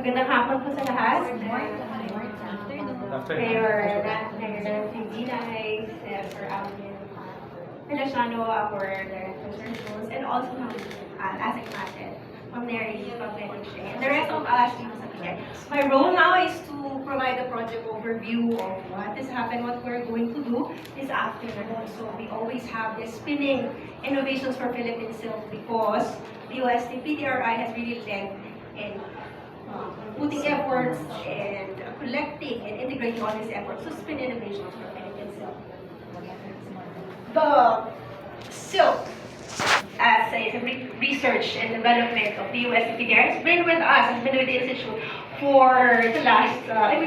Magandang hapon po sa lahat. Mayor Nancy Ginay, for Alvin Feliciano, our Director Circles, and also Asik Matet, from Neri, from Medici, and the rest of us. My role now is to provide a project overview of what has happened, what we're going to do this afternoon. So we always have this spinning innovations for Philippine Silk because the UST PTRI has really led in putting efforts and collecting and integrating all these efforts to spin innovations for Philippine Silk. The silk as a research and development of the USPDR has been with us, has been with the Institute for the last,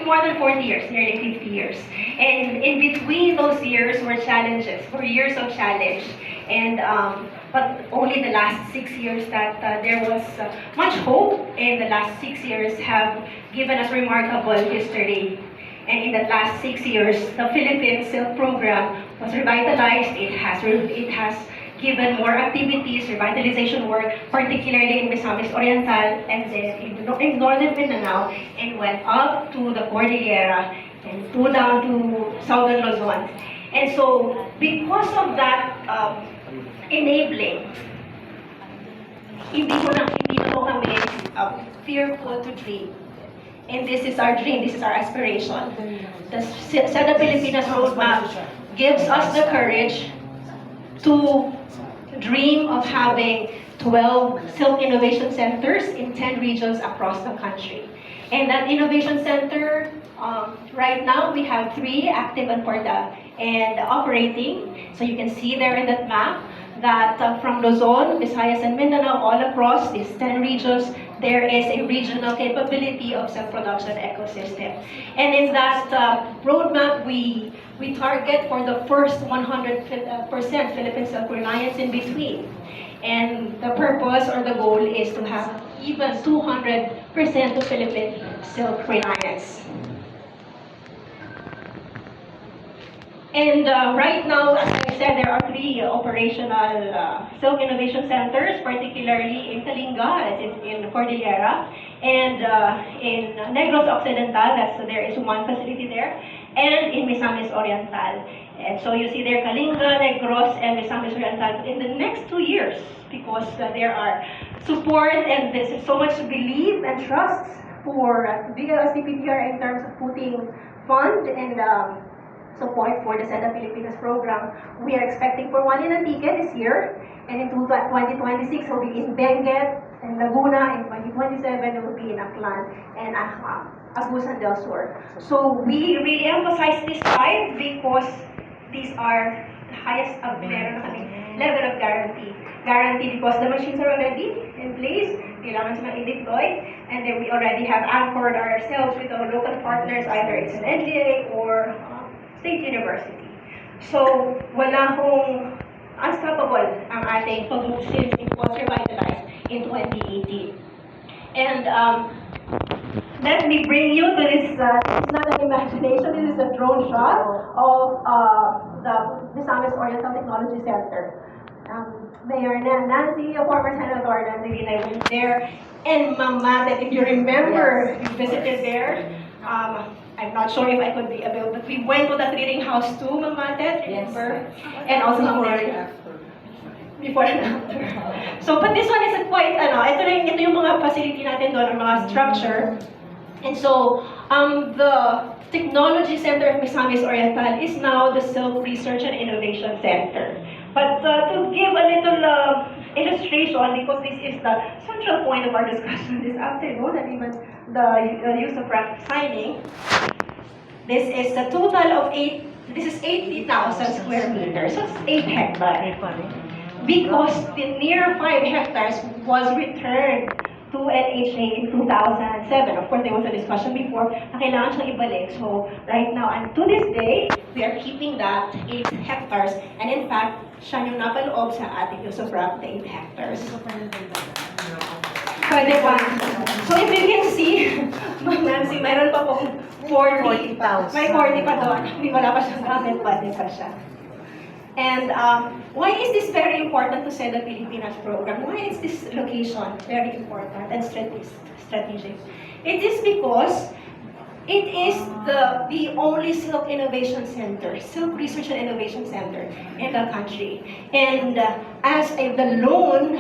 more than 40 years, nearly 50 years. And in between those years were challenges, were years of challenge. And but only the last 6 years that there was much hope, and the last 6 years have given us remarkable history. And in the last 6 years, the Philippine Silk Program was revitalized. It has given more activities, revitalization work, particularly in Misamis Oriental and then in Northern Mindanao, and went up to the Cordillera and down to Southern Luzon. And so, because of that enabling, hindi na po kami fearful to dream. And this is our dream, this is our aspiration. The Seda Pilipinas Roadmap gives us the courage to dream of having 12 silk innovation centers in 10 regions across the country. And that innovation center, right now we have 3 active and operating. So you can see there in that map that from Luzon, Visayas, and Mindanao, all across these 10 regions, there is a regional capability of self-production ecosystem. And in that roadmap, we target for the first 100% Philippine self-reliance in between. And the purpose or the goal is to have even 200% of Philippine self-reliance. And right now, as I said, there are 3 operational silk innovation centers, particularly in Kalinga, in Cordillera, and in Negros Occidental, there is 1 facility there, and in Misamis Oriental. And so you see there Kalinga, Negros, and Misamis Oriental in the next 2 years, because there are support and there's so much belief and trust for BLSDPTR in terms of putting fund and support for the Seda Pilipinas program. We are expecting for 1 in Antique this year, and in 2026 will be in Benguet and Laguna. In 2027 it will be in Aklan and Agusan del Sur. So we really emphasize this 5 because these are the highest meron na kaming level of guarantee. Guarantee because the machines are already in place, kailangan sila i-deploy, and then we already have anchored ourselves with our local partners, either it's an NGA or State University. So, wala hong unstoppable ang ating pag-move since it was revitalized in 2018. And let me bring you to this, it's not an imagination, this is a drone shot of the Misamis Oriental Technology Center. Mayor Nancy, a former Senator Nancy Ginay, went there, and Ma'am Matet, if you remember, you visited there. I'm not sure if I could be able, but we went to the clearing house too, Ma'am Matet, remember? Yes. And also before and after. So, but this one is quite, ito yung mga facility natin doon, mga structure. And so, the Technology Center of Misamis Oriental is now the Silk Research and Innovation Center. But to give a little illustration, because this is the central point of our discussion this afternoon, and even the use of rapid signing, this is a total of 80,000 square meters, so it's 8 hectares. Because the near 5 hectares was returned to NHA in 2007. Of course, there was a discussion before na kailangan siyang ibalik. So, right now, and to this day, we are keeping that 8 hectares. And in fact, siya yung napaloob sa ating use of RAP, the 8 hectares. Pwede pa. So, if you can see, Nancy, mayroon pa pong 40. May 40 pa doon. Hindi wala pa siyang gamit, pwede pa siya. And why is this very important to SEDA Pilipinas program? Why is this location very important and strategic? It is because it is the only Silk Innovation Center, Silk Research and Innovation Center in the country. And the lone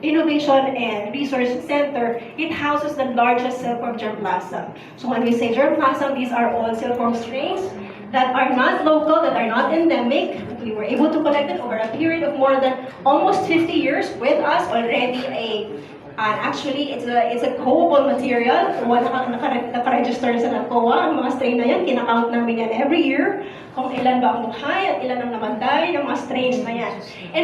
Innovation and Resource Center, it houses the largest silkworm germplasm. So when we say germplasm, these are all silkworm strains that are not local, that are not endemic. We were able to collect it over a period of more than almost 50 years with us already. Actually, it's a COA material. Naka-register sa COA. Ang mga strain na yan, kinakount namin yan every year. Kung ilan ba ang buhay at ilan ang namatay ng mga strains na yan. And